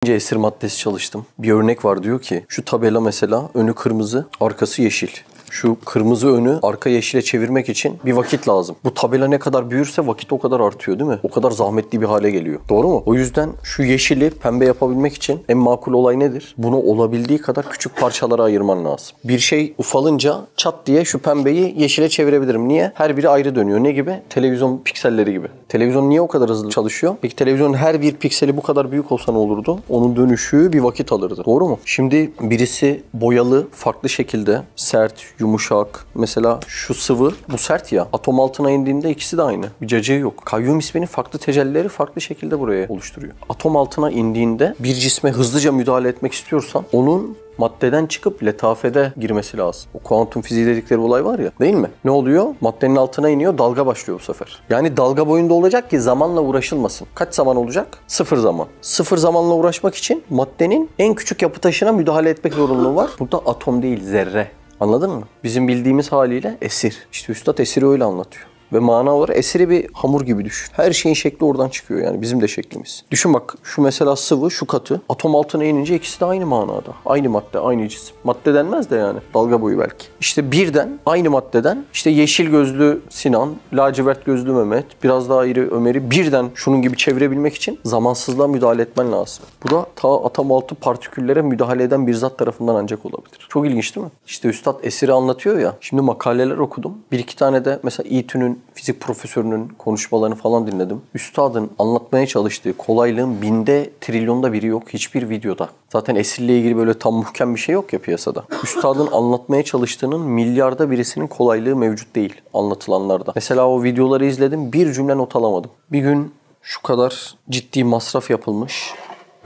Esir maddesi çalıştım. Bir örnek var, diyor ki şu tabela mesela önü kırmızı, arkası yeşil. Şu kırmızı önü arka yeşile çevirmek için bir vakit lazım. Bu tabela ne kadar büyürse vakit o kadar artıyor değil mi? O kadar zahmetli bir hale geliyor. Doğru mu? O yüzden şu yeşili pembe yapabilmek için en makul olay nedir? Bunu olabildiği kadar küçük parçalara ayırman lazım. Bir şey ufalınca çat diye şu pembeyi yeşile çevirebilirim. Niye? Her biri ayrı dönüyor. Ne gibi? Televizyon pikselleri gibi. Televizyon niye o kadar hızlı çalışıyor? Peki televizyonun her bir pikseli bu kadar büyük olsa ne olurdu? Onun dönüşü bir vakit alırdı. Doğru mu? Şimdi birisi boyalı, farklı şekilde, sert, yumuşak. Mesela şu sıvı, bu sert ya. Atom altına indiğinde ikisi de aynı. Bir cacığı yok. Kayyum isminin farklı tecellileri farklı şekilde buraya oluşturuyor. Atom altına indiğinde bir cisme hızlıca müdahale etmek istiyorsan onun maddeden çıkıp letafede girmesi lazım. O kuantum fiziği dedikleri olay var ya, değil mi? Ne oluyor? Maddenin altına iniyor, dalga başlıyor bu sefer. Yani dalga boyunda olacak ki zamanla uğraşılmasın. Kaç zaman olacak? Sıfır zaman. Sıfır zamanla uğraşmak için maddenin en küçük yapı taşına müdahale etmek zorunluluğu var. Burada atom değil, zerre. Anladın mı? Bizim bildiğimiz haliyle esir. İşte Üstad esiri öyle anlatıyor. Ve mana olarak esiri bir hamur gibi düşün. Her şeyin şekli oradan çıkıyor yani, bizim de şeklimiz. Düşün bak, şu mesela sıvı, şu katı. Atom altına inince ikisi de aynı manada. Aynı madde, aynı cisim. Madde denmez de yani. Dalga boyu belki. İşte birden, aynı maddeden işte yeşil gözlü Sinan, lacivert gözlü Mehmet, biraz daha iri Ömer'i birden şunun gibi çevirebilmek için zamansızlığa müdahale etmen lazım. Bu da ta atom altı partiküllere müdahale eden bir zat tarafından ancak olabilir. Çok ilginç değil mi? İşte Üstad esiri anlatıyor ya. Şimdi makaleler okudum. Bir iki tane de mesela İTÜ'nün fizik profesörünün konuşmalarını falan dinledim. Üstadın anlatmaya çalıştığı kolaylığın binde, trilyonda biri yok hiçbir videoda. Zaten esirle ilgili böyle tam muhkem bir şey yok ya piyasada. Üstadın anlatmaya çalıştığının milyarda birisinin kolaylığı mevcut değil anlatılanlarda. Mesela o videoları izledim, bir cümle not alamadım. Bir gün şu kadar ciddi masraf yapılmış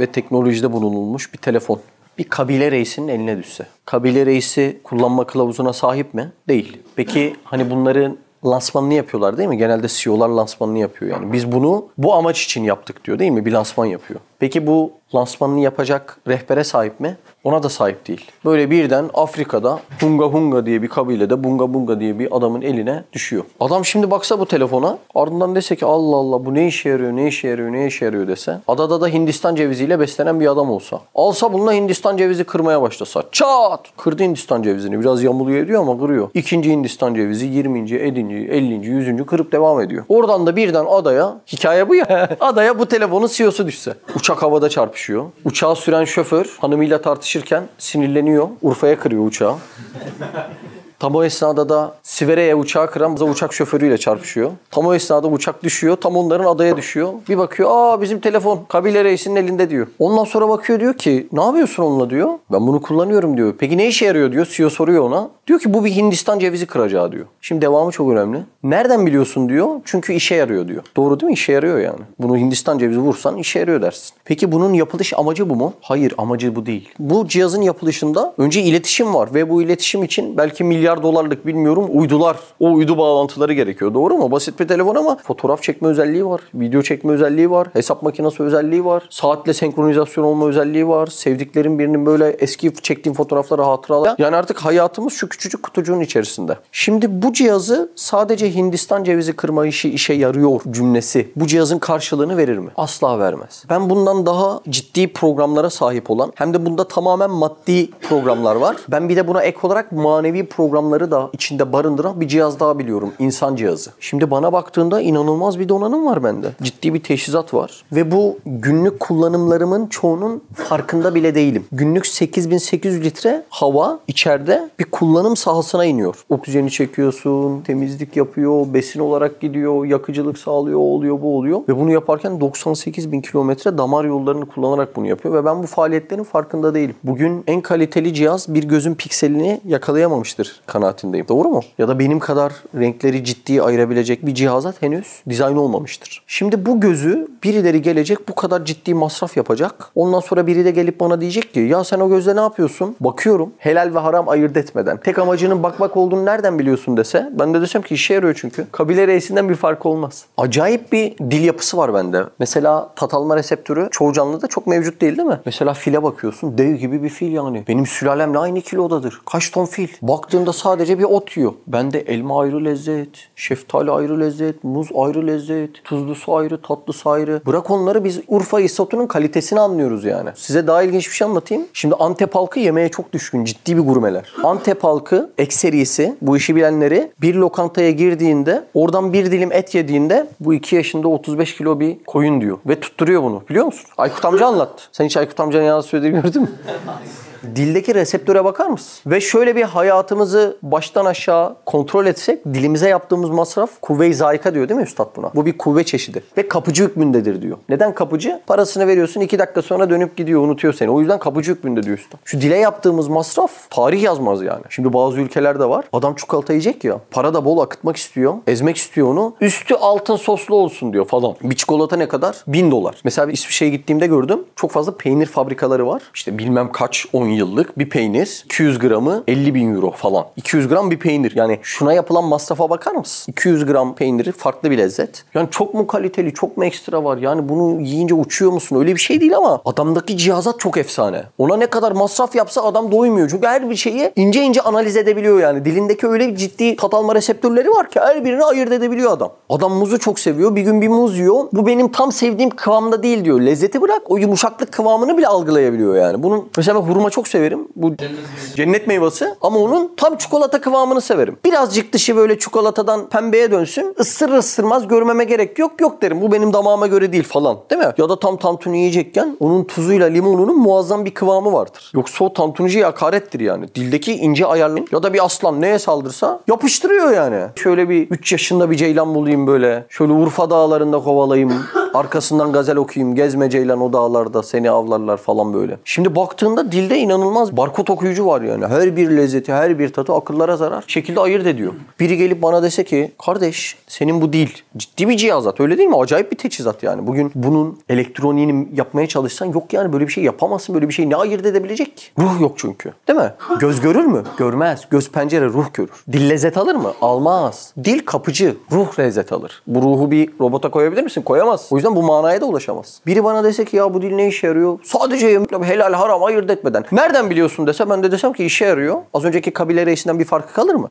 ve teknolojide bulunulmuş bir telefon bir kabile reisinin eline düşse. Kabile reisi kullanma kılavuzuna sahip mi? Değil. Peki hani bunların lansmanını yapıyorlar değil mi? Genelde CEO'lar lansmanını yapıyor yani. Biz bunu bu amaç için yaptık diyor değil mi? Bir lansman yapıyor. Peki bu lansmanını yapacak rehbere sahip mi? Ona da sahip değil. Böyle birden Afrika'da Hunga Hunga diye bir kabilede Bunga Bunga diye bir adamın eline düşüyor. Adam şimdi baksa bu telefona, ardından dese ki Allah Allah bu ne işe yarıyor, ne işe yarıyor, ne işe yarıyor dese. Adada da Hindistan ceviziyle beslenen bir adam olsa. Alsa bununla Hindistan cevizi kırmaya başlasa. Çat! Kırdı Hindistan cevizini. Biraz yamuluyor ediyor ama kırıyor. İkinci Hindistan cevizi 20. 50. 50. 100. kırıp devam ediyor. Oradan da birden adaya, hikaye bu ya, adaya bu telefonun CEO'su düşse. Uçak havada çarpışıyor. Uçağı süren şoför hanımıyla tartışırken sinirleniyor. Urfa'ya kırıyor uçağı. Tam o esnada da Siverya'ya uçağı kıran uçak şoförüyle çarpışıyor. Tam o esnada uçak düşüyor. Tam onların adaya düşüyor. Bir bakıyor, aa bizim telefon kabile reisinin elinde diyor. Ondan sonra bakıyor, diyor ki ne yapıyorsun onunla diyor. Ben bunu kullanıyorum diyor. Peki ne işe yarıyor diyor. CEO soruyor ona. Diyor ki bu bir Hindistan cevizi kıracağı diyor. Şimdi devamı çok önemli. Nereden biliyorsun diyor. Çünkü işe yarıyor diyor. Doğru değil mi? İşe yarıyor yani. Bunu Hindistan cevizi vursan işe yarıyor dersin. Peki bunun yapılış amacı bu mu? Hayır, amacı bu değil. Bu cihazın yapılışında önce iletişim var ve bu iletişim için belki milyar dolarlık bilmiyorum uydular. O uydu bağlantıları gerekiyor. Doğru mu? Basit bir telefon ama fotoğraf çekme özelliği var. Video çekme özelliği var. Hesap makinesi özelliği var. Saatle senkronizasyon olma özelliği var. Sevdiklerin birinin böyle eski çektiğim fotoğrafları hatıralar. Yani artık hayatımız şu küçücük kutucuğun içerisinde. Şimdi bu cihazı sadece Hindistan cevizi kırma işe yarıyor cümlesi bu cihazın karşılığını verir mi? Asla vermez. Ben bundan daha ciddi programlara sahip olan hem de bunda tamamen maddi programlar var. Ben bir de buna ek olarak manevi programları da içinde barındıran bir cihaz daha biliyorum. İnsan cihazı. Şimdi bana baktığında inanılmaz bir donanım var bende. Ciddi bir teçhizat var. Ve bu günlük kullanımlarımın çoğunun farkında bile değilim. Günlük 8800 litre hava içeride bir kullanım sahasına iniyor. Oksijeni çekiyorsun, temizlik yapıyor, besin olarak gidiyor, yakıcılık sağlıyor, o oluyor, bu oluyor. Ve bunu yaparken 98.000 kilometre damar yollarını kullanarak bunu yapıyor. Ve ben bu faaliyetlerin farkında değilim. Bugün en kaliteli cihaz bir gözün pikselini yakalayamamıştır kanaatindeyim. Doğru mu? Ya da benim kadar renkleri ciddi ayırabilecek bir cihazat henüz dizayn olmamıştır. Şimdi bu gözü birileri gelecek bu kadar ciddi masraf yapacak. Ondan sonra biri de gelip bana diyecek ki ya sen o gözle ne yapıyorsun? Bakıyorum helal ve haram ayırt etmeden. Tek tek amacının bakmak olduğunu nereden biliyorsun dese, ben de desem ki işe yarıyor çünkü. Kabile reisinden bir farkı olmaz. Acayip bir dil yapısı var bende. Mesela tat alma reseptörü çoğu canlıda çok mevcut değil mi? Mesela file bakıyorsun. Dev gibi bir fil yani. Benim sülalemle aynı kilodadır. Kaç ton fil? Baktığında sadece bir ot yiyor. Bende elma ayrı lezzet, şeftali ayrı lezzet, muz ayrı lezzet, tuzlusu ayrı, tatlısı ayrı. Bırak onları, biz Urfa isotunun kalitesini anlıyoruz yani. Size daha ilginç bir şey anlatayım. Şimdi Antep halkı yemeğe çok düşkün. Ciddi bir gurmeler. Antep halkı ekserisi, bu işi bilenleri, bir lokantaya girdiğinde oradan bir dilim et yediğinde bu 2 yaşında 35 kilo bir koyun diyor. Ve tutturuyor bunu. Biliyor musun? Aykut amca anlattı. Sen hiç Aykut amcanın yalan söylediğini gördün mü? Dildeki reseptöre bakar mısın? Ve şöyle bir hayatımızı baştan aşağı kontrol etsek, dilimize yaptığımız masraf kuvve-i zayika diyor değil mi üstad buna? Bu bir kuvve çeşidi. Ve kapıcı hükmündedir diyor. Neden kapıcı? Parasını veriyorsun, 2 dakika sonra dönüp gidiyor, unutuyor seni. O yüzden kapıcı hükmünde diyor üstad. Şu dile yaptığımız masraf tarih yazmaz yani. Şimdi bazı ülkelerde var. Adam çikolata yiyecek ya. Para da bol akıtmak istiyor. Ezmek istiyor onu. Üstü altın soslu olsun diyor falan. Bir çikolata ne kadar? $1000. Mesela İsviçre'ye gittiğimde gördüm. Çok fazla peynir fabrikaları var. İşte bilmem kaç 10 yıllık bir peynir 200 gramı 50.000 euro falan. 200 gram bir peynir. Yani şuna yapılan masrafa bakar mısın? 200 gram peyniri farklı bir lezzet. Yani çok mu kaliteli, çok mu ekstra var? Yani bunu yiyince uçuyor musun? Öyle bir şey değil ama adamdaki cihazat çok efsane. Ona ne kadar masraf yapsa adam doymuyor. Çünkü her bir şeyi ince ince analiz edebiliyor yani. Dilindeki öyle ciddi tat alma reseptörleri var ki her birini ayırt edebiliyor adam. Adam muzu çok seviyor. Bir gün bir muz yiyor. Bu benim tam sevdiğim kıvamda değil diyor. Lezzeti bırak, o yumuşaklık kıvamını bile algılayabiliyor yani. Bunun mesela ben hurma çok severim. Bu cennet meyvesi ama onun tam çikolata kıvamını severim. Birazcık dışı böyle çikolatadan pembeye dönsün. Isırır ısırmaz görmeme gerek yok. Yok derim, bu benim damağıma göre değil falan. Değil mi? Ya da tam tantuni yiyecekken onun tuzuyla limonunun muazzam bir kıvamı vardır. Yoksa o tantuniciye hakarettir yani. Dildeki ince ayarlayın. Ya da bir aslan neye saldırsa yapıştırıyor yani. Şöyle bir 3 yaşında bir ceylan bulayım böyle. Şöyle Urfa dağlarında kovalayayım. Arkasından gazel okuyayım. Gezme ceylan o dağlarda, seni avlarlar falan böyle. Şimdi baktığında dilde inanılmaz barkod okuyucu var yani. Her bir lezzeti, her bir tadı akıllara zarar şekilde ayırt ediyor. Biri gelip bana dese ki kardeş senin bu dil ciddi bir cihazat, öyle değil mi? Acayip bir teçhizat yani. Bugün bunun elektroniğini yapmaya çalışsan yok yani, böyle bir şey yapamazsın. Böyle bir şey ne ayırt edebilecek ki? Ruh yok çünkü. Değil mi? Göz görür mü? Görmez. Göz pencere, ruh görür. Dil lezzet alır mı? Almaz. Dil kapıcı. Ruh lezzet alır. Bu ruhu bir robota koyabilir misin? Koyamaz. O yüzden bu manaya da ulaşamaz. Biri bana dese ki ya bu dil ne işe yarıyor? Sadece helal haram ayırt etmeden. Nereden biliyorsun dese, ben de desem ki işe yarıyor. Az önceki kabile reisinden bir farkı kalır mı?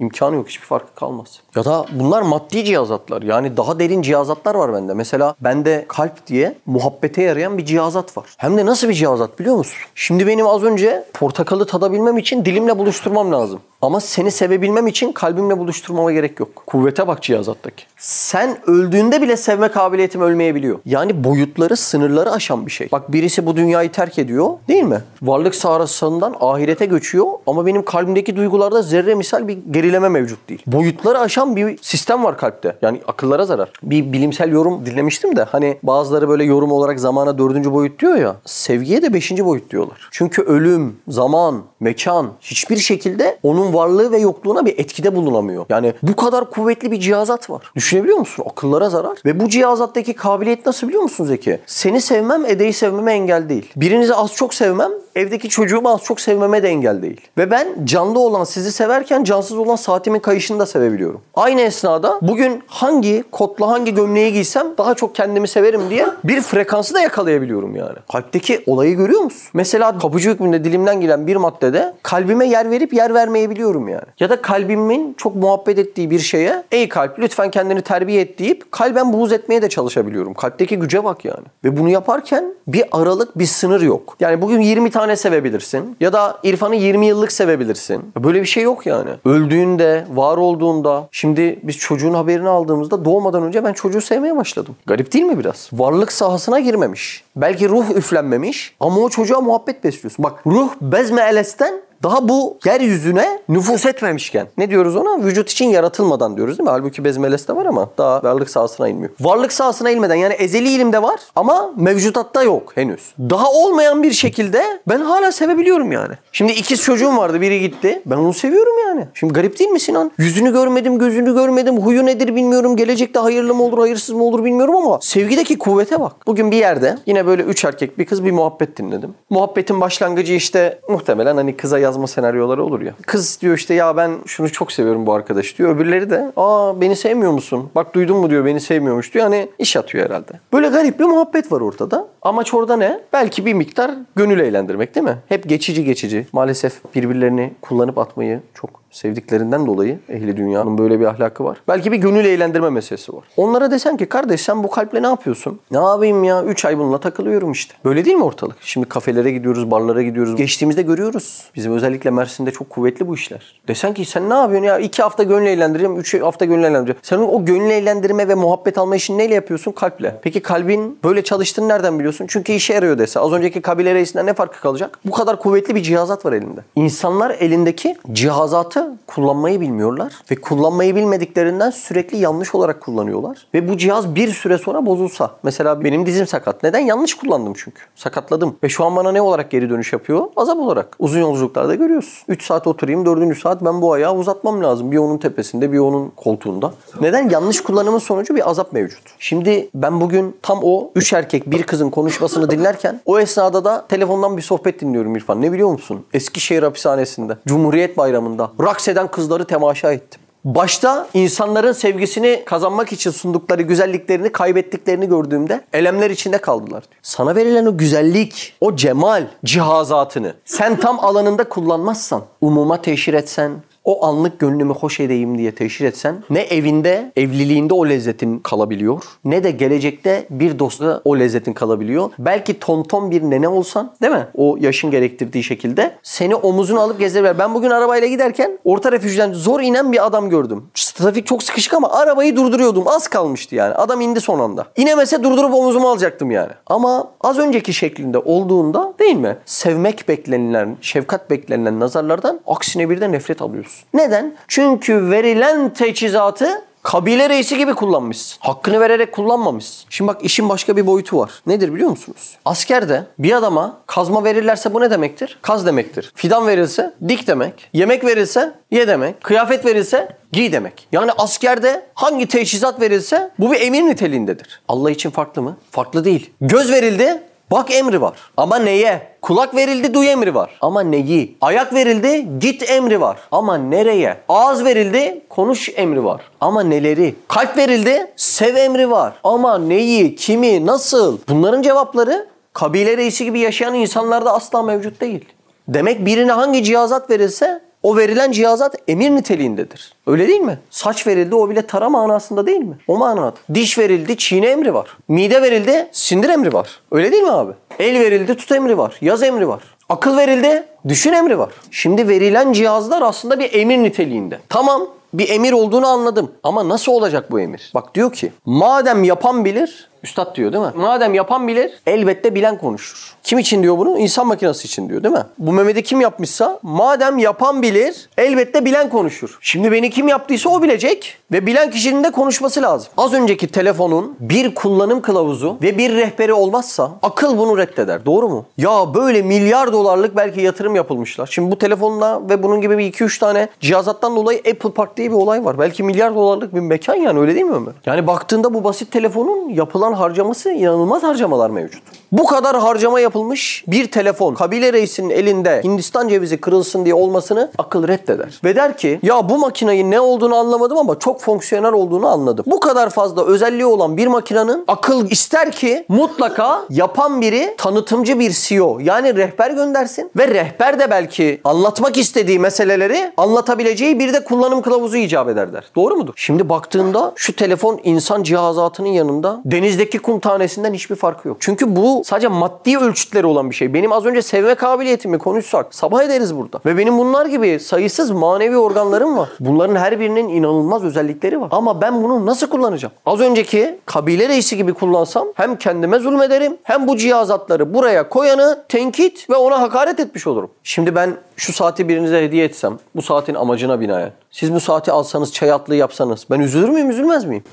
İmkanı yok. Hiçbir farkı kalmaz. Ya da bunlar maddi cihazatlar. Yani daha derin cihazatlar var bende. Mesela bende kalp diye muhabbete yarayan bir cihazat var. Hem de nasıl bir cihazat biliyor musun? Şimdi benim az önce portakalı tadabilmem için dilimle buluşturmam lazım. Ama seni sevebilmem için kalbimle buluşturmama gerek yok. Kuvvete bak cihazattaki. Sen öldüğünde bile sevme kabiliyetim ölmeyebiliyor. Yani boyutları, sınırları aşan bir şey. Bak birisi bu dünyayı terk ediyor, değil mi? Varlık sahasından ahirete göçüyor ama benim kalbimdeki duygularda zerre misal bir gerileme mevcut değil. Boyutları aşan bir sistem var kalpte. Yani akıllara zarar. Bir bilimsel yorum dinlemiştim de hani bazıları böyle yorum olarak zamana 4. boyut diyor ya. Sevgiye de 5. boyut diyorlar. Çünkü ölüm, zaman, mekan hiçbir şekilde onun varlığı ve yokluğuna bir etkide bulunamıyor. Yani bu kadar kuvvetli bir cihazat var. Düşünebiliyor musun? Akıllara zarar. Ve bu cihazattaki kabiliyet nasıl biliyor musun Zeki? Seni sevmem, Ede'yi sevmeme engel değil. Birinizi az çok sevmem, evdeki çocuğumu az çok sevmeme de engel değil. Ve ben canlı olan sizi severken cansız olan saatimin kayışını da sevebiliyorum. Aynı esnada bugün hangi kotla hangi gömleği giysem daha çok kendimi severim diye bir frekansı da yakalayabiliyorum yani. Kalpteki olayı görüyor musun? Mesela kapıcı hükmünde dilimden gelen bir maddede kalbime yer verip yer vermeyebiliyorum yani. Ya da kalbimin çok muhabbet ettiği bir şeye ey kalp lütfen kendini terbiye et deyip kalben buğz etmeye de çalışabiliyorum. Kalpteki güce bak yani. Ve bunu yaparken bir aralık, bir sınır yok. Yani bugün 20 tane sevebilirsin ya da İrfan'ı 20 yıllık sevebilirsin. Böyle bir şey yok yani. Öldüğünde, var olduğunda, şimdi biz çocuğun haberini aldığımızda doğmadan önce ben çocuğu sevmeye başladım. Garip değil mi biraz? Varlık sahasına girmemiş. Belki ruh üflenmemiş ama o çocuğa muhabbet besliyorsun. Bak ruh bezme elesten daha bu yeryüzüne nüfus etmemişken. Ne diyoruz ona? Vücut için yaratılmadan diyoruz değil mi? Halbuki bezmeleste var ama daha varlık sahasına inmiyor. Varlık sahasına inmeden yani ezeli ilimde var ama mevcutatta yok henüz. Daha olmayan bir şekilde ben hala sevebiliyorum yani. Şimdi ikiz çocuğum vardı, biri gitti. Ben onu seviyorum yani. Şimdi garip değil mi Sinan? Yüzünü görmedim, gözünü görmedim, huyu nedir bilmiyorum. Gelecekte hayırlı mı olur, hayırsız mı olur bilmiyorum ama sevgideki kuvvete bak. Bugün bir yerde yine böyle 3 erkek bir kız bir muhabbet dinledim. Muhabbetin başlangıcı işte muhtemelen hani kıza yazma senaryoları olur ya. Kız diyor işte ya ben şunu çok seviyorum bu arkadaş diyor. Öbürleri de beni sevmiyor musun? Bak duydun mu diyor beni sevmiyormuş diyor. Hani iş atıyor herhalde. Böyle garip bir muhabbet var ortada. Amaç orada ne? Belki bir miktar gönül eğlendirmek değil mi? Hep geçici. Maalesef birbirlerini kullanıp atmayı çok sevdiklerinden dolayı ehli dünyanın böyle bir ahlakı var. Belki bir gönül eğlendirme meselesi var. Onlara desen ki kardeş sen bu kalple ne yapıyorsun? Ne yapayım ya? 3 ay bununla takılıyorum işte. Böyle değil mi ortalık? Şimdi kafelere gidiyoruz, barlara gidiyoruz. Geçtiğimizde görüyoruz. Bizim özellikle Mersin'de çok kuvvetli bu işler. Desen ki sen ne yapıyorsun ya? 2 hafta gönül eğlendireceğim, 3 hafta gönül eğlendireceğim. Sen o gönül eğlendirme ve muhabbet alma işini neyle yapıyorsun? Kalple. Peki kalbin böyle çalıştığını nereden biliyorsun? Çünkü işe yarıyor dese. Az önceki kabile reisinden ne farkı kalacak? Bu kadar kuvvetli bir cihazat var elinde. İnsanlar elindeki cihazatı kullanmayı bilmiyorlar ve kullanmayı bilmediklerinden sürekli yanlış olarak kullanıyorlar. Ve bu cihaz bir süre sonra bozulsa. Mesela benim dizim sakat. Neden? Yanlış kullandım çünkü. Sakatladım. Ve şu an bana ne olarak geri dönüş yapıyor? Azap olarak. Uzun yolculuklarda görüyorsun. 3 saat oturayım, 4. saat ben bu ayağı uzatmam lazım. Bir onun tepesinde, bir onun koltuğunda. Neden? Yanlış kullanımın sonucu bir azap mevcut. Şimdi ben bugün tam o 3 erkek bir kızın konuşmasını dinlerken o esnada da telefondan bir sohbet dinliyorum İrfan. Ne biliyor musun? Eskişehir hapishanesinde. Cumhuriyet Bayramı'nda. Raks eden kızları temaşa ettim. Başta insanların sevgisini kazanmak için sundukları güzelliklerini kaybettiklerini gördüğümde elemler içinde kaldılar diyor. Sana verilen o güzellik, o cemal cihazatını sen tam alanında kullanmazsan, umuma teşhir etsen, o anlık gönlümü hoş edeyim diye teşhir etsen ne evinde, evliliğinde o lezzetin kalabiliyor ne de gelecekte bir dostla o lezzetin kalabiliyor. Belki tonton bir nene olsan değil mi? O yaşın gerektirdiği şekilde seni omuzuna alıp gezdirir. Ben bugün arabayla giderken orta refüjden zor inen bir adam gördüm. Trafik çok sıkışık ama arabayı durduruyordum. Az kalmıştı yani. Adam indi son anda. İnemese durdurup omuzuma alacaktım yani. Ama az önceki şeklinde olduğunda değil mi? Sevmek beklenilen, şefkat beklenilen nazarlardan aksine bir de nefret alıyorsun. Neden? Çünkü verilen teçhizatı kabile reisi gibi kullanmışsın. Hakkını vererek kullanmamışsın. Şimdi bak işin başka bir boyutu var. Nedir biliyor musunuz? Askerde bir adama kazma verirlerse bu ne demektir? Kaz demektir. Fidan verilse dik demek. Yemek verilse ye demek. Kıyafet verilse giy demek. Yani askerde hangi teçhizat verilse bu bir emir niteliğindedir. Allah için farklı mı? Farklı değil. Göz verildi. Bak emri var. Ama neye? Kulak verildi, duy emri var. Ama neyi? Ayak verildi, git emri var. Ama nereye? Ağız verildi, konuş emri var. Ama neleri? Kalp verildi, sev emri var. Ama neyi, kimi, nasıl? Bunların cevapları kabile reisi gibi yaşayan insanlarda asla mevcut değil. Demek birine hangi cihazat verilse o verilen cihazat emir niteliğindedir. Öyle değil mi? Saç verildi o bile tara manasında değil mi? O manada. Diş verildi çiğne emri var. Mide verildi sindir emri var. Öyle değil mi abi? El verildi tut emri var. Yaz emri var. Akıl verildi düşün emri var. Şimdi verilen cihazlar aslında bir emir niteliğinde. Tamam. Bir emir olduğunu anladım. Ama nasıl olacak bu emir? Bak diyor ki madem yapan bilir, üstad diyor değil mi? Madem yapan bilir elbette bilen konuşur. Kim için diyor bunu? İnsan makinesi için diyor değil mi? Bu Mehmet'i kim yapmışsa madem yapan bilir elbette bilen konuşur. Şimdi beni kim yaptıysa o bilecek ve bilen kişinin de konuşması lazım. Az önceki telefonun bir kullanım kılavuzu ve bir rehberi olmazsa akıl bunu reddeder. Doğru mu? Ya böyle milyar dolarlık belki yatırım yapılmışlar. Şimdi bu telefonla ve bunun gibi bir 2-3 tane cihazattan dolayı Apple Park diye bir olay var. Belki milyar dolarlık bir mekan yani öyle değil mi Ömer? Yani baktığında bu basit telefonun yapılan harcaması inanılmaz harcamalar mevcut. Bu kadar harcama yapılmış bir telefon kabile reisinin elinde Hindistan cevizi kırılsın diye olmasını akıl reddeder. Ve der ki ya bu makinenin ne olduğunu anlamadım ama çok fonksiyonel olduğunu anladım. Bu kadar fazla özelliği olan bir makinenin akıl ister ki mutlaka yapan biri tanıtımcı bir CEO yani rehber göndersin ve rehber de belki anlatmak istediği meseleleri anlatabileceği bir de kullanım kılavuzu icap eder der. Doğru mudur? Şimdi baktığında şu telefon insan cihazatının yanında denizdeki kum tanesinden hiçbir farkı yok. Çünkü bu sadece maddi ölçütleri olan bir şey. Benim az önce sevme kabiliyetimi konuşsak sabah ederiz burada. Ve benim bunlar gibi sayısız manevi organlarım var. Bunların her birinin inanılmaz özellikleri var. Ama ben bunu nasıl kullanacağım? Az önceki kabile reisi gibi kullansam hem kendime zulmederim hem bu cihazatları buraya koyanı tenkit ve ona hakaret etmiş olurum. Şimdi ben şu saati birinize hediye etsem bu saatin amacına binaen siz bu saati alsanız çay atlığı yapsanız ben üzülür müyüm üzülmez miyim?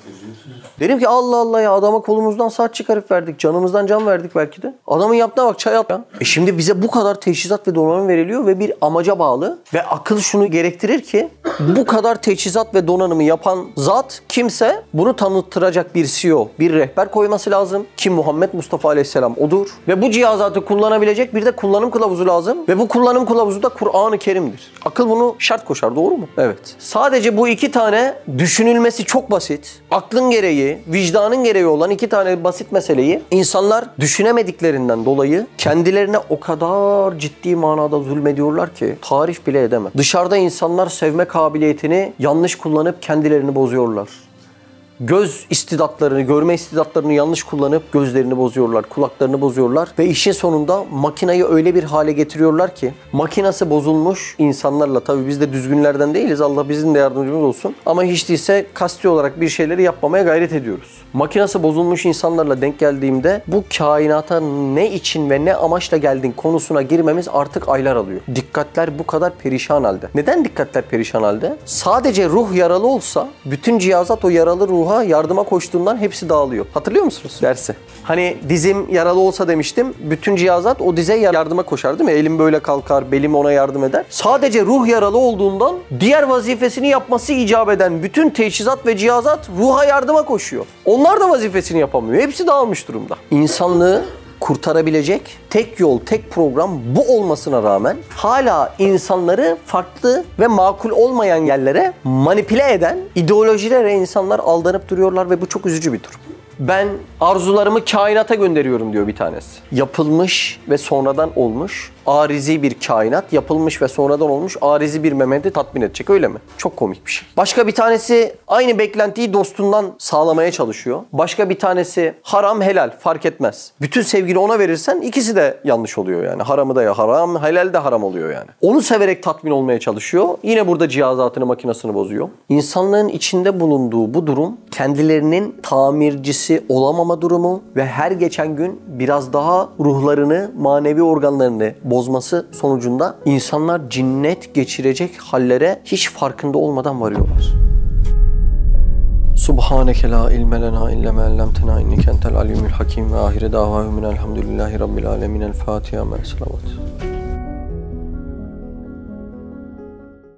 Derim ki Allah Allah ya adama kolumuzdan saat çıkarıp verdik. Canımızdan can verdik belki de. Adamın yaptığına bak çay at ya. Şimdi bize bu kadar teçhizat ve donanım veriliyor ve bir amaca bağlı. Ve akıl şunu gerektirir ki Bu kadar teçhizat ve donanımı yapan zat kimse, bunu tanıttıracak bir CEO, bir rehber koyması lazım. Ki Muhammed Mustafa Aleyhisselam odur. Ve bu cihazatı kullanabilecek bir de kullanım kılavuzu lazım. Ve bu kullanım kılavuzu da Kur'an-ı Kerim'dir. Akıl bunu şart koşar, doğru mu? Evet. Sadece bu iki tane düşünülmesi çok basit, aklın gereği, vicdanın gereği olan iki tane basit meseleyi insanlar düşünemediklerinden dolayı kendilerine o kadar ciddi manada zulmediyorlar ki tarif bile edemem. Dışarıda insanlar sevme kabiliyetini yanlış kullanıp kendilerini bozuyorlar. Göz istidatlarını, görme istidatlarını yanlış kullanıp gözlerini bozuyorlar, kulaklarını bozuyorlar ve işin sonunda makinayı öyle bir hale getiriyorlar ki makinası bozulmuş insanlarla, tabii biz de düzgünlerden değiliz, Allah bizim de yardımcımız olsun, ama hiç değilse kasti olarak bir şeyleri yapmamaya gayret ediyoruz. Makinası bozulmuş insanlarla denk geldiğimde bu kainata ne için ve ne amaçla geldin konusuna girmemiz artık aylar alıyor. Dikkatler bu kadar perişan halde. Neden dikkatler perişan halde? Sadece ruh yaralı olsa bütün cihazat o yaralı ruha yardıma koştuğundan hepsi dağılıyor. Hatırlıyor musunuz dersi? Hani dizim yaralı olsa demiştim, bütün cihazat o dize yardıma koşar değil mi? Elim böyle kalkar, belim ona yardım eder. Sadece ruh yaralı olduğundan diğer vazifesini yapması icap eden bütün teçhizat ve cihazat ruha yardıma koşuyor. Onlar da vazifesini yapamıyor. Hepsi dağılmış durumda. İnsanlığı kurtarabilecek tek yol, tek program bu olmasına rağmen hala insanları farklı ve makul olmayan yerlere manipüle eden ideolojilere insanlar aldanıp duruyorlar ve bu çok üzücü bir durum. Ben arzularımı kainata gönderiyorum diyor bir tanesi. Yapılmış ve sonradan olmuş arizi bir kainat, yapılmış ve sonradan olmuş arizi bir Mehmet'i tatmin edecek, öyle mi? Çok komik bir şey. Başka bir tanesi aynı beklentiyi dostundan sağlamaya çalışıyor. Başka bir tanesi haram helal fark etmez. Bütün sevgini ona verirsen ikisi de yanlış oluyor yani. Haramı da ya haram, helal de haram oluyor yani. Onu severek tatmin olmaya çalışıyor. Yine burada cihazatını, makinasını bozuyor. İnsanlığın içinde bulunduğu bu durum kendilerinin tamircisi olamama durumu ve her geçen gün biraz daha ruhlarını, manevi organlarını bozması sonucunda insanlar cinnet geçirecek hallere hiç farkında olmadan varıyorlar. Subhaneke la ilme lena illa ma allamtena inneke entel alimul hakim ve ahire davahum elhamdülillahi rabbil alemin. El Fatiha. Salavat.